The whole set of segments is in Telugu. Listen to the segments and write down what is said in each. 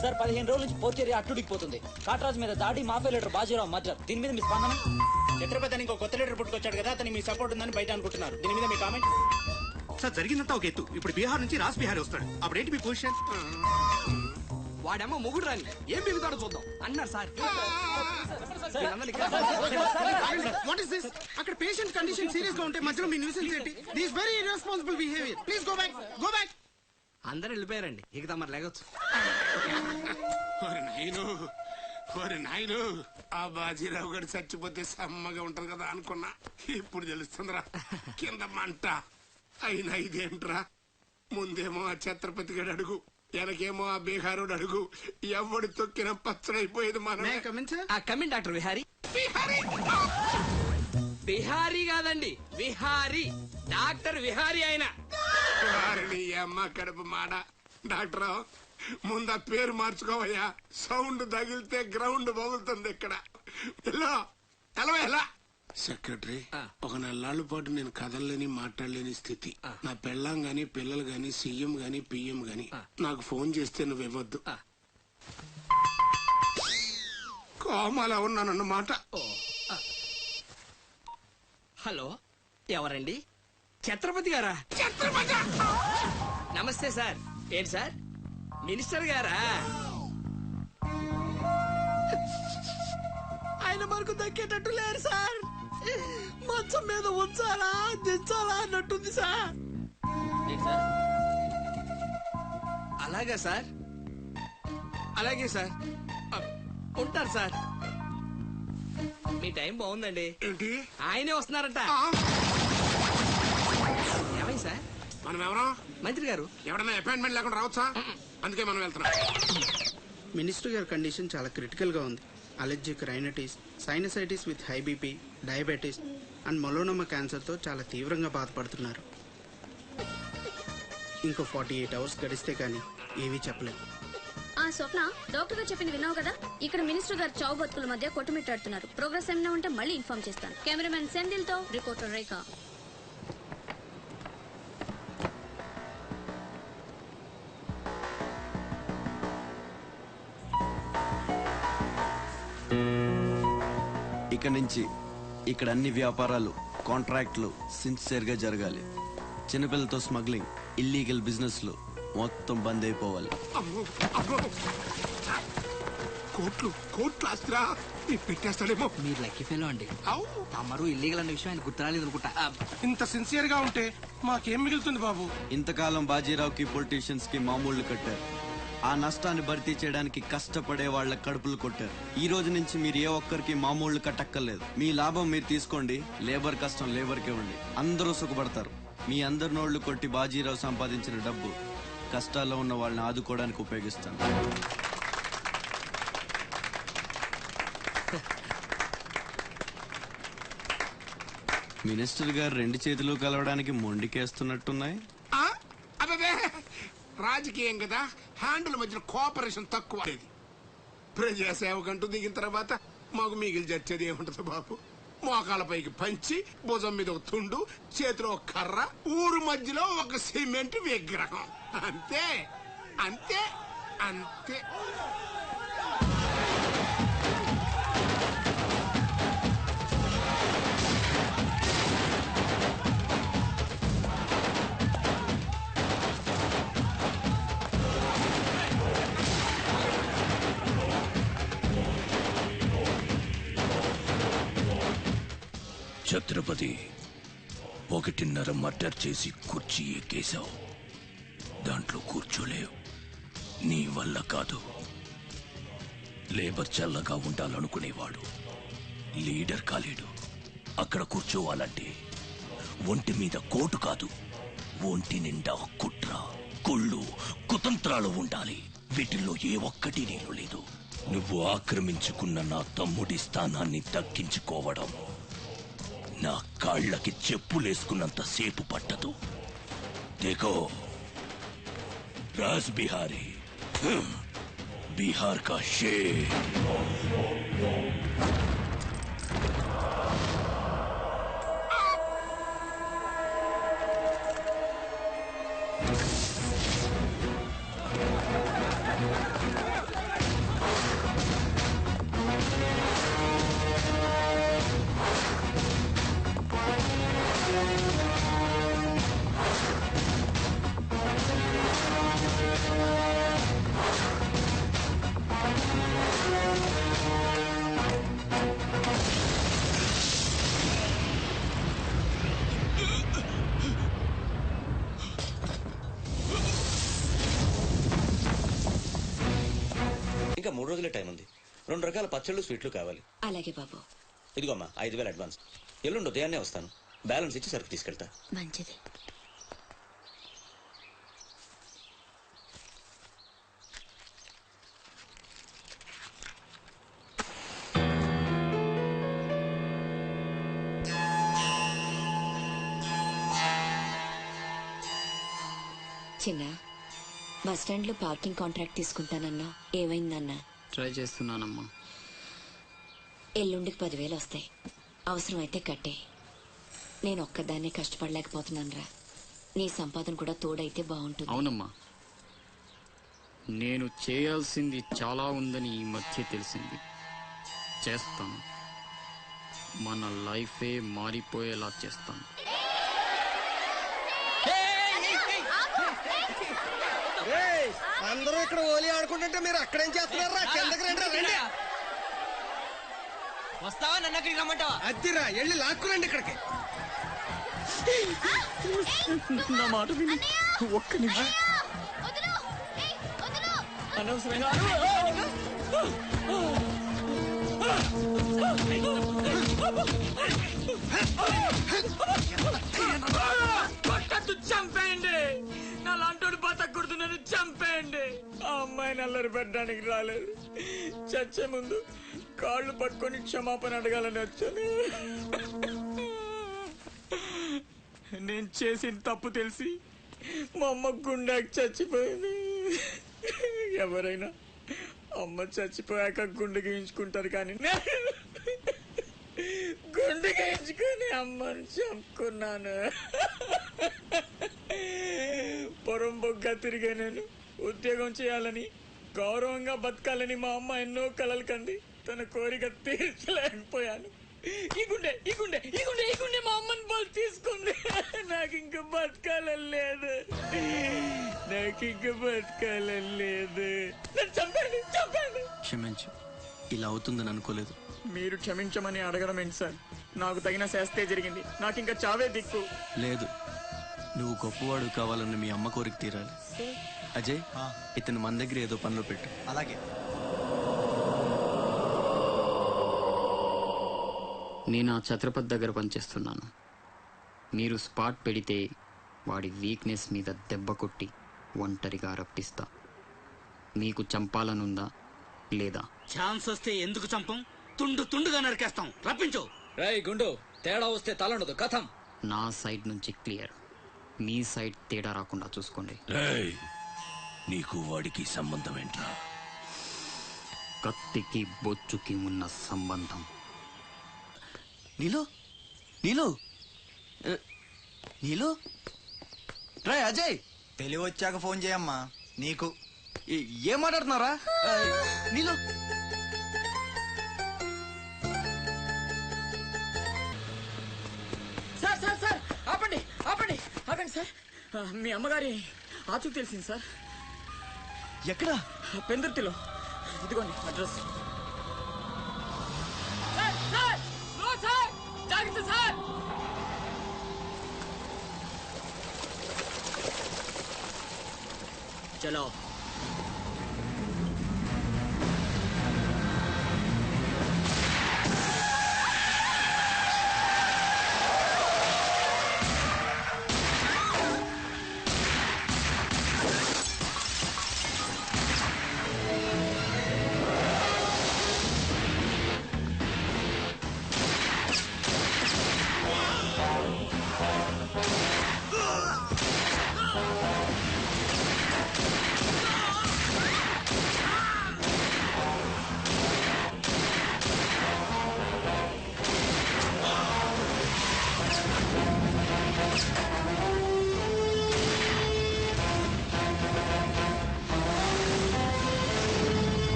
సార్ 15 రోజుల నుంచి పోర్చేరి అట్టుడికిపోతుంది. కాట్రాజ్ మీద దాడి, మాఫియా లీడర్ బాజీరావు మర్డర్. దీని మీద మీ స్పందన? ఛత్రపతి అని ఇంకో కొత్త లీడర్ పుట్టుకొచ్చాడు కదా, అతని మీ సపోర్ట్ ఉందని బయట అనుకుంటున్నారు. దీని మీద మీ కామెంట్? సార్ జరిగిందంతా ఒక ఎత్తు. ఇప్పుడు బీహార్ నుంచి రాజ్ బిహారీ వస్తాడు. అప్పుడేంటి మీ పొజిషన్? వాడేమో మొగుడు రాని ఏం బిగుతాడో చూద్దాం అన్నారు సార్. What is this? అక్కడ పేషెంట్ కండిషన్ సీరియస్ గా ఉంటే మధ్యలో మీ న్యూసెన్స్ ఏంటి? This very irresponsible behaviour. Please go back, go back. అందరూ వెళ్ళిపోయారండి, ఇక తమరు లేగొచ్చు. నాయను ఆ బాజీరావు గారు చచ్చిపోతే సమ్మగా ఉంటది కదా అనుకున్నా. ఇప్పుడు తెలుస్తుందిరా కింద మంట. అయినా ఇదేంట్రా, ముందేమో ఆ ఛత్రపతి గడు అడుగు, వెనకేమో ఆ బీహారుడు అడుగు. ఎవడు తొక్కిన పచ్చడైపోయేది మనం. Coming doctor Vihari. బిహారీ కాదండి, విహారీ. డాక్టర్ విహారీ ఆయన. వారిని అమ్మ కడుపు మాడ. డాక్టర్ ముందు ఆ పేరు మార్చుకోవయ్యా. సౌండ్ తగిలితే గ్రౌండ్ బగులుతుంది ఇక్కడ. ఎలా సెక్రటరీ, ఒక 4 నాళ్ళ పాటు నేను కదలలేని మాట్లాడలేని స్థితి. నా పెళ్ళాం గాని పిల్లలు గాని సీఎం గాని పిఎం గాని నాకు ఫోన్ చేస్తే నువ్వు ఇవ్వద్దు. కోమాలో ఉన్నానన్నమాట. హలో, ఎవరండి? ఛత్రపతి గారా? నమస్తే సార్. ఏంటి సార్, మినిస్టర్ గారా? ఆయన మనకు దక్కేటట్టు లేరు సార్. మంచం మీద ఉంచాలా దించాలా అన్నట్టుంది సార్. అలాగే సార్, అలాగే సార్, ఉంటారు సార్. మీ టైం బాగుందండి. ఏంటి? ఆయనే వస్తున్నారంట. ఏమైంది సార్? మనం ఎవరో మంత్రి గారు. ఎవడన్నా అపాయింట్మెంట్ లేకుండా రావచ్చా? అందుకే మనం వెళ్తున్నాం. మినిస్టర్ గారి కండిషన్ చాలా క్రిటికల్ గా ఉంది. Allergic rhinitis, sinusitis with high BP, diabetes and melanoma cancer తో చాలా తీవ్రంగా బాధపడుతున్నారు. ఇంకో 48 అవర్స్ గడిస్తే కానీ ఏమీ చెప్పలేదు. స్వప్న, డాక్టర్ గారు చెప్పింది విన్నావు కదా? ఇక్కడ మినిస్టర్ గారు చావు బతుకుల మధ్య కొట్టుమిట్టాడుతున్నారు. ప్రోగ్రెస్ ఏమైనా ఉంటే మళ్ళీ ఇన్ఫార్మ్ చేస్తాను. కెమెరామెన్ సెందిల్ తో రిపోర్టర్ రేఖ. ఇక నుంచి ఇక్కడ అన్ని వ్యాపారాలు, కాంట్రాక్ట్లు సిన్సియర్ గా జరగాలి. చిన్నపిల్లలతో స్మగ్లింగ్, ఇల్లీగల్ బిజినెస్లు మొత్తం బంద్ అయిపోవాలి. కోట్లు ఆస్తిరా పెట్టేస్తాడేమో. మీరు లక్కీ ఫెలో అండి. తమరు ఇల్లీగల్ అన్న విషయం ఆయన గుర్తురాలేదు అనుకుంటా. ఇంత సిన్సియర్ గా ఉంటే మాకేం మిగులుతుంది బాబు? ఇంతకాలం బాజీరావుకి పొలిటీషియన్స్ కి మామూళ్లు కట్టారు. ఆ నష్టాన్ని భర్తీ చేయడానికి కష్టపడే వాళ్ళ కడుపులు కొట్టారు. ఈ రోజు నుంచి మీరు ఏ ఒక్కరికి మామూళ్లు కట్టక్కర్లేదు. మీ లాభం మీరు తీసుకోండి, లేబర్ కష్టం లేబర్కే ఉండి అందరూ సుఖపడతారు. మీ అందరి నోళ్లు కొట్టి బాజీరావు సంపాదించిన డబ్బు కష్టాల్లో ఉన్న వాళ్ళని ఆదుకోవడానికి ఉపయోగిస్తాను. మినిస్టర్ గారు 2 చేతులు కలవడానికి మొండికేస్తున్నట్టున్నాయి. అదే రాజకీయం కదా, హ్యాండిల్ మధ్యన కోఆపరేషన్ తక్కువ. ప్రజాసేవకంటూ దిగిన తర్వాత మాకు మిగిలి చచ్చేది ఏముంటది బాబు? మోకాలపైకి పంచి, భుజం మీద ఒక తుండు, చేతిలో ఒక కర్ర, ఊరు మధ్యలో ఒక సిమెంట్ విగ్రహం. అంతే అంతే అంతే. ఛత్రపతి, 1.5 మర్డర్ చేసి కుర్చీ ఎక్కేశావు. దాంట్లో కూర్చోలేవు. నీ వల్ల కాదు. లేబర్ చల్లగా ఉండాలనుకునేవాడు లీడర్ కాలేడు. అక్కడ కూర్చోవాలంటే ఒంటి మీద కోటు కాదు, ఒంటి నిండా కుట్ర, కుళ్ళు, కుతంత్రాలు ఉండాలి. వీటిల్లో ఏ ఒక్కటి నేను లేదు. నువ్వు ఆక్రమించుకున్న నా తమ్ముడి స్థానాన్ని దక్కించుకోవడం నా కాళ్ళకి చెప్పులేసుకున్నంత సేపు పట్టదు. देखो राज बिहारी, बिहार का शेर. 3 రోజులే టైం ఉంది. 2 రకాల పచ్చళ్ళు స్వీట్లు కావాలి. అలాగే బాబు. ఇదిగోమ్మా 5,000 అడ్వాన్స్. ఎల్లుండి ఉదయాన్నే వస్తాను. బ్యాలెన్స్ ఇచ్చి సరుకు తీసుకెళ్తా. మంచిది. చిన్న, బస్ స్టాండ్ లో పార్కింగ్ కాంట్రాక్ట్ తీసుకుంటానన్నా ఏమైందన్నా? ట్రై చేస్తున్నానమ్మా. ఎల్లుండికి 10,000 వస్తాయి. అవసరమైతే కట్టే. నేను ఒక్కదాన్నే కష్టపడలేకపోతున్నానురా. నీ సంపాదన కూడా తోడైతే బాగుంటుంది. అవునమ్మా, నేను చేయాల్సింది చాలా ఉందని ఈ మధ్య తెలిసింది. చేస్తాను. మన లైఫే మారిపోయేలా చేస్తాను. అందరూ ఇక్కడ ఓలి ఆడుకుంటుంటే మీరు అక్కడేం చేస్తున్నారా? కిందకి రండి. వస్తావా? నన్ను అక్కడికి రమ్మంటావా? అద్దిరా, వెళ్ళి లాక్కురండి ఇక్కడికి. నా మాట విని ఒక్క నిమిషం. అనవసరంగా కొట్టద్దు, చంపేయండి. నా లాంటోడు బతకూడదు, నన్ను చంపేయండి. ఆ అమ్మాయిని అల్లరి పెట్టడానికి రాలేదు. చచ్చే ముందు కాళ్ళు పట్టుకొని క్షమాపణ అడగాలని వచ్చాను. నేను చేసిన తప్పు తెలిసి మా అమ్మ గుండెకి చచ్చిపోయింది. ఎవరైనా అమ్మ చచ్చిపోయాక గుండె గీయించుకుంటారు, కానీ గుండె గీయించుకొని అమ్మని చంపుకున్నాను. పొరంబొగ్గా తిరిగే నేను ఉద్యోగం చేయాలని, గౌరవంగా బతకాలని మా అమ్మ ఎన్నో కలలు కంది. తన కోరిక తీర్చలేకపోయాను. ఈ గుండె మా అమ్మని బలి తీసుకుంది. నాకు ఇంక బతకాలని లేదు. చంపండి. క్షమించు, ఇలా అవుతుందని అనుకోలేదు. మీరు క్షమించమని అడగడం ఏంటి సార్? నాకు తగిన శాస్తే జరిగింది. నాకు ఇంకా చావే దిక్కు లేదు. నువ్వు గొప్పవాడు కావాలని మీ అమ్మ కోరిక తీరాలి. అజయ్, ఇతను మన దగ్గర ఏదో పనిలో పెట్టు. అలాగే. నేను ఆ ఛత్రపతి దగ్గర పనిచేస్తున్నాను. మీరు స్పాట్ పెడితే వాడి వీక్నెస్ మీద దెబ్బ కొట్టి ఒంటరిగా రప్పిస్తా. మీకు చంపాలనుందా లేదా? ఛాన్స్ వస్తే ఎందుకు చంపం? తుండుగా నరికేస్తాం. రప్పించు. రేయ్ గుండు, తేడా వస్తే తలండదు. కథం. నా సైడ్ నుంచి క్లియర్. మీ సైడ్ తేడా రాకుండా చూసుకోండి. రేయ్, నీకు వాడికి సంబంధం ఏంట్రా? కత్తికి బొచ్చుకి ఉన్న సంబంధం. నీలో రే అజయ్, తెలివి వచ్చాక ఫోన్ చేయమ్మా. నీకు ఏం మాట్లాడుతున్నారా? నీలో సార్ ఆపండి సార్. మీ అమ్మగారి ఆచూకు తెలిసింది సార్. ఎక్కడ? పెందుర్తిలో. ఇదిగోండి అడ్రస్. జాగ్రత్త సార్. చలో.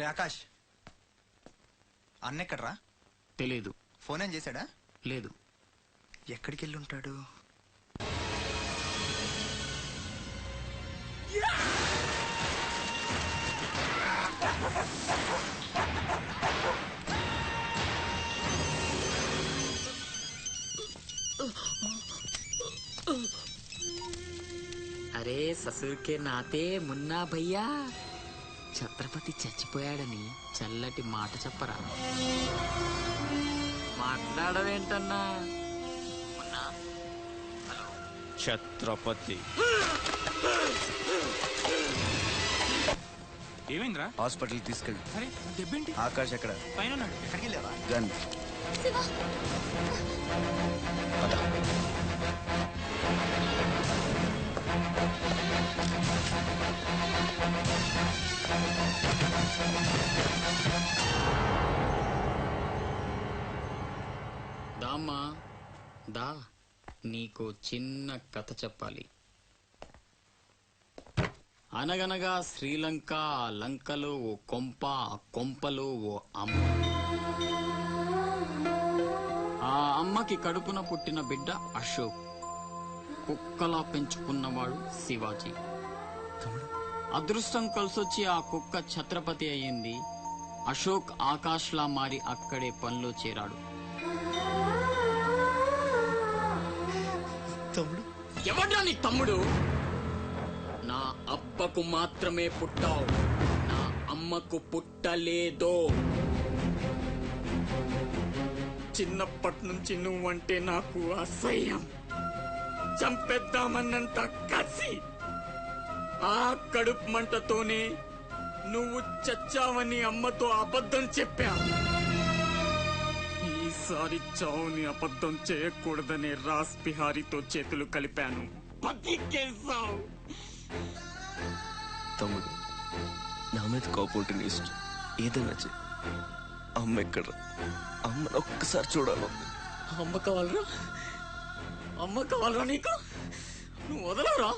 ఆకాష్ అన్నెక్కడ్రా? తెలీదు. ఫోన్ ఏం చేశాడా? లేదు. ఎక్కడికి వెళ్ళి ఉంటాడు? అరే ససుర్కే నాతే మున్నా భయ్యా, ఛత్రపతి చచ్చిపోయాడని చల్లటి మాట చెప్పరా. మాట్లాడవేంటన్నా? మున్నా, ఛత్రపతి ఏమైందిరా? హాస్పిటల్ తీసుకెళ్ళి. అరే దెబ్బేంటి? ఆకాష్ ఎక్కడ? పైన ఉన్నాడు. ఎక్కడికి వెళ్ళావా? గన్. దామ్మా దా, నీకు చిన్న కథ చెప్పాలి. అనగనగా శ్రీలంక, లంకలో ఓ కొంప, కొంపలో ఓ అమ్మ. ఆ అమ్మకి కడుపున పుట్టిన బిడ్డ అశోక్. కుక్కలా పెంచుకున్నవాడు శివాజీ. అదృష్టం కలిసొచ్చి ఆ కుక్క ఛత్రపతి అయ్యింది. అశోక్ ఆకాష్లా మారి అక్కడే పనిలో చేరాడు. తమ్ముడు ఎవడ్రా నీ తమ్ముడు? నా అబ్బకు మాత్రమే పుట్టావు, నా అమ్మకు పుట్టలేదో. చిన్నప్పటి నుంచి నువ్వంటే నాకు అసహ్యం, చంపేద్దామన్నంత కసి. ఆ కడుపు మంటతోనే నువ్వు చచ్చావని అమ్మతో అబద్ధం చెప్పా. ఈసారి చావుని అబద్ధం చేయకూడదనే రాస్ బిహారీతో చేతులు కలిపాను. బతికేశావు. తమ్ముడు, నా మీద కోపం నీ ఇష్టం, ఏదైనా చెయ్యి. అమ్మ ఎక్కడ? అమ్మను ఒక్కసారి చూడాలి. అమ్మ కావాలరా? అమ్మ కావాలరా నీకు? నువ్వు వదలవురా,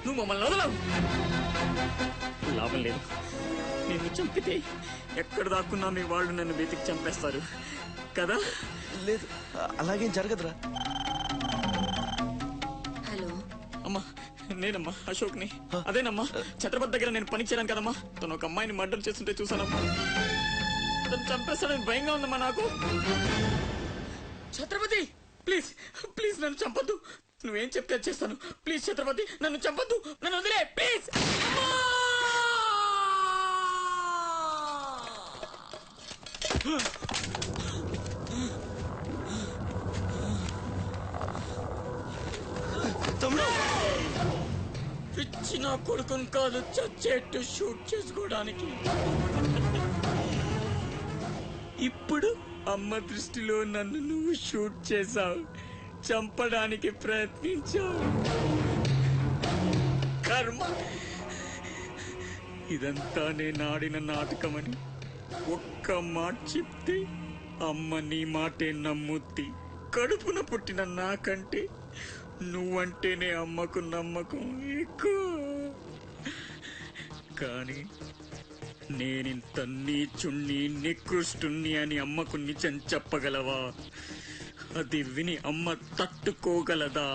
నువ్వు మమ్మల్ని వదలవు. లాభం లేదు, నిన్ను చంపితే ఎక్కడ దాక్కున్నా మీ వాళ్ళు నన్ను వెతికి చంపేస్తారు కదా. లేదు, అలాగేం జరగదురా. హలో అమ్మా, నేనమ్మా అశోక్ని. అదేనమ్మా, ఛత్రపతి దగ్గర నేను పని చేయను కదమ్మా. తను ఒక అమ్మాయిని మర్డర్ చేస్తుంటే చూసానమ్మా. తను చంపేస్తాడని భయంగా ఉందమ్మా నాకు. ఛత్రపతి ప్లీజ్ ప్లీజ్ నన్ను చంపొద్దు. నువ్వేం చెప్తే చేస్తాను. ప్లీజ్ ఛత్రపతి నన్ను చంపొద్దు, నన్ను వదిలే ప్లీజ్. పిచ్చిన కొడుకుని కాదు చచ్చేట్టు షూట్ చేసుకోవడానికి. ఇప్పుడు అమ్మ దృష్టిలో నన్ను నువ్వు షూట్ చేశావు, చంపడానికి ప్రయత్నించావు. కర్మ. ఇదంతా నేను ఆడిన నాటకమని ఒక్క మాట చెప్తే అమ్మ నీ మాటే నమ్ముద్ది. కడుపున పుట్టిన నాకంటే నువ్వంటేనే అమ్మకు నమ్మకం ఎక్కువ. కానీ నేనింత నీచుణ్ణి, నికృష్టుణ్ణి అని అమ్మకు నిజం చెప్పగలవా? అది విని అమ్మ తట్టుకోగలదా?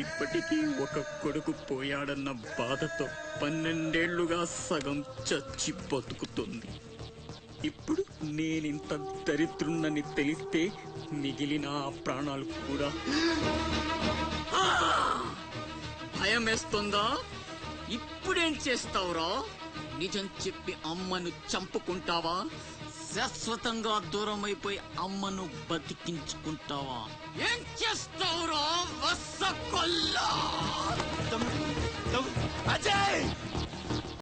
ఇప్పటికీ ఒక కొడుకు పోయాడన్న బాధతో 12 సగం చచ్చి బతుకుతుంది. ఇప్పుడు నేనింత దరిద్రున్నని తెలిస్తే మిగిలిన ఆ ప్రాణాలు కూడా భయం వేస్తుందా? ఇప్పుడేం చేస్తావురా? నిజం చెప్పి అమ్మను చంపుకుంటావా? శాశ్వతంగా దూరం అయిపోయి అమ్మను బతికించుకుంటావా? ఏం చేస్తావురా వసకొల్లా? అజయ్